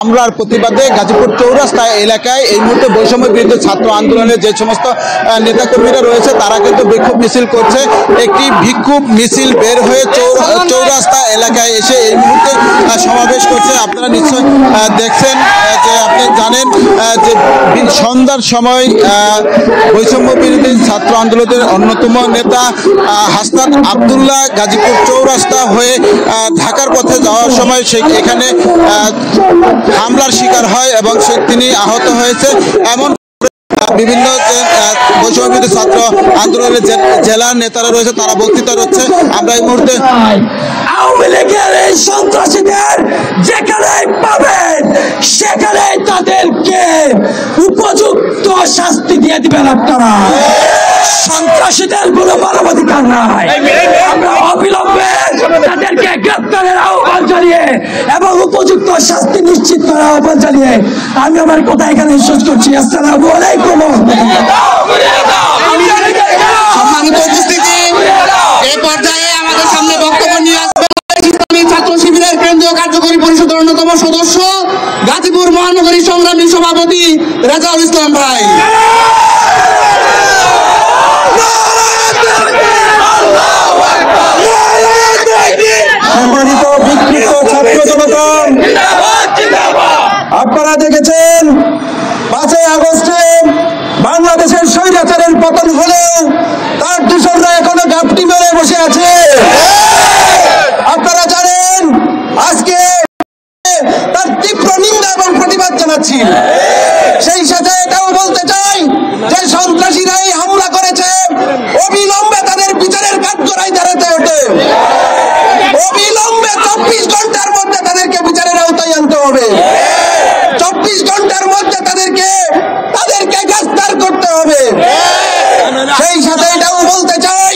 হামলার প্রতিবাদে গাজীপুর চৌরাস্তা এলাকায় এই মুহূর্তে বৈষম্য বিরোধী ছাত্র আন্দোলনের যে সমস্ত নেতাকর্মীরা রয়েছে তারা কিন্তু বিক্ষোভ মিছিল করছে। একটি বিক্ষোভ মিছিল বের হয়ে চৌরাস্তা এলাকায় এসে এই মুহূর্তে সমাবেশ করছে। আপনারা নিশ্চয় দেখছেন যে আপনি জানেন যে সন্ধ্যার সময় বৈষম্য বিরোধী ছাত্র আন্দোলনের অন্যতম নেতা হাসনাত আবদুল্লাহ গাজীপুর চৌরাস্তা হয়ে ঢাকার পথে যাওয়ার সময় এখানে হামলার শিকার হয় এবং তিনি আহত হয়েছে। এমন বিভিন্ন বৈষম্য বিরোধী ছাত্র আন্দোলনের যে জেলার নেতারা রয়েছে তারা বক্তৃতা হচ্ছে। আমরা এই মুহূর্তে আওয়ামী লীগের এই সন্ত্রাসীদের যেখানে পাবেন সেখানে তাদেরকে উপযুক্ত শাস্তি দিয়ে দিবেন আপনারা। সন্ত্রাসীদের কোনো মানবাধিকার নাই। আমরা অবিলম্বে তাদেরকে গ্রেপ্তারের আহ্বান জানিয়ে এবং উপযুক্ত শাস্তি নিশ্চিত করার আহ্বান জানিয়ে আমি আমার কথা এখানে শেষ করছি। আসসালামু আলাইকুম। সম্মানিত উপস্থিতি, এই পর্যায়ে আমাদের সামনে বক্তব্য নিয়ে আসবেন ইসলামী ছাত্র শিবিরের কেন্দ্রীয় কার্যকরী পরিষদের অন্যতম সদস্য গাজীপুর মহানগরী সংগ্রামী সভাপতি রেজাউল ইসলাম ভাই। সম্মানিত বিক্ষিপ্ত ছাত্র জনতা, আপনারা দেখেছেন 5ই আগস্টে বাংলাদেশের স্বৈরাচারের পতন হলেও তার দূষণরা এখনো গাপটি মেরে বসে আছে। আপনারা জানেন আজকে তার তীব্র নিন্দা এবং প্রতিবাদ জানাচ্ছি। সেই সাথে এটাও বলতে চাই যে সন্ত্রাসীরাই হামলা করেছে, অবিলম্বে তাদের বিচারের কাঠগড়ায় দাঁড়াতে হবে। অবিলম্বে 24 ঘন্টার মধ্যে তাদেরকে বিচারের আওতায় আনতে হবে। 24 ঘন্টার মধ্যে তাদেরকে গ্রেফতার করতে হবে। সেই সাথে এটাও বলতে চাই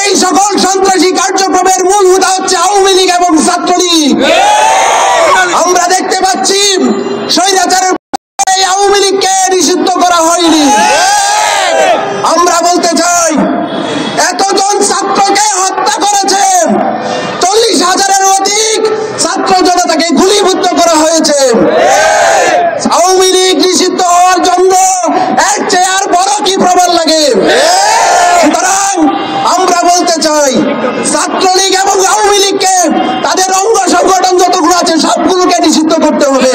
এই সকল সন্ত্রাসী কার্যক্রমের মূল হুদা হচ্ছে আওয়ামী লীগ এবং ছাত্রলীগ। আমরা দেখতে পাচ্ছি স্বৈরাচারের আওয়ামী লীগকে নিষিদ্ধ করা হয়নি। আমরা বলতে চাই এতজন ছাত্রকে হত্যা করেছে, 40,000-এর অধিক ছাত্র জনতাকে গুলিবিদ্ধ করা হয়েছে। আওয়ামী লীগ নিষিদ্ধ হওয়ার জন্য এর চেয়ে আর বড় কি প্রমাণ লাগে? সুতরাং আমরা বলতে চাই ছাত্রলীগ এবং আওয়ামী লীগকে তাদের অঙ্গ সংগঠন যতগুলো আছে সবগুলোকে নিষিদ্ধ করতে হবে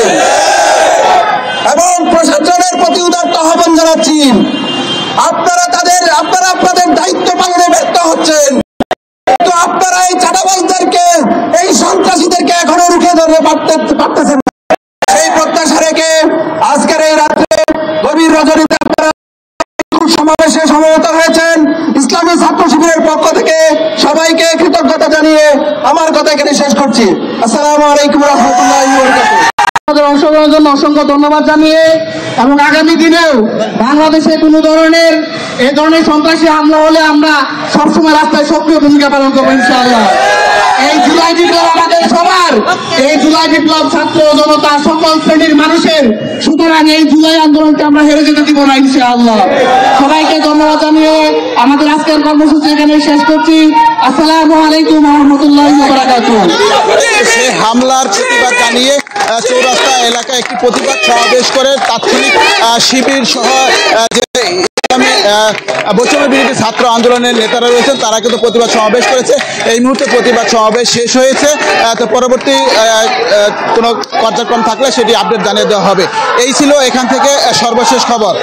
এবং প্রশাসনের প্রতি উদাত্ত আহ্বান জানাচ্ছি। আপনারা আপনাদের দায়িত্ব পালনে ব্যর্থ হচ্ছেন, কিন্তু আপনারা এই চাঁদাবাজদেরকে এই সন্ত্রাসীদেরকে এখনো রুখে ধরতে পারতেছেন না। সেই প্রত্যাশা রেখে আজকের এই রাত্রে গভীর রজনীতে আপনারা সমাবেশে সমবেত হয়েছেন। ইসলামী ছাত্র শিবিরের পক্ষ থেকে সবাইকে কৃতজ্ঞতা জানিয়ে আমার কথা এখানে শেষ করছি। আসসালামু আলাইকুম ওয়া রাহমাতুল্লাহি ওয়া বারাকাতুহু। আমাদের অংশগ্রহণের জন্য অসংখ্য ধন্যবাদ জানিয়ে এবং আগামী দিনেও বাংলাদেশে কোনো ধরনের এই ধরনের সন্ত্রাসী হামলা হলে আমরা সবসময় রাস্তায় সক্রিয় ভূমিকা পালন করবো ইনশাআল্লাহ। এই জুলাই বিপ্লব আমাদের সবার, এই জুলাই বিপ্লব ছাত্র জনতা সকল শ্রেণীর মানুষের। সুতরাং এই জুলাই আন্দোলনকে আমরা হেরে যেতে দিব না ইনশাআল্লাহ। সবাইকে ধন্যবাদ জানিয়ে আমাদের আজকের কর্মসূচি এখানে শেষ করছি। আসসালামু আলাইকুম ওয়া রাহমাতুল্লাহি ওয়া বারাকাতুহু। হামলার প্রতিবাদ জানিয়ে চৌরাস্তা এলাকায় একটি প্রতিবাদ সমাবেশ করে তাৎক্ষণিক শিবির সহ যে বৈষম্য বিরোধী ছাত্র আন্দোলনের নেতারা রয়েছেন তারা কিন্তু প্রতিবাদ সমাবেশ করেছে। এই মুহূর্তে প্রতিবাদ সমাবেশ শেষ হয়েছে। তো পরবর্তী কোনো কার্যক্রম থাকলে সেটি আপডেট জানিয়ে দেওয়া হবে। এই ছিল এখান থেকে সর্বশেষ খবর।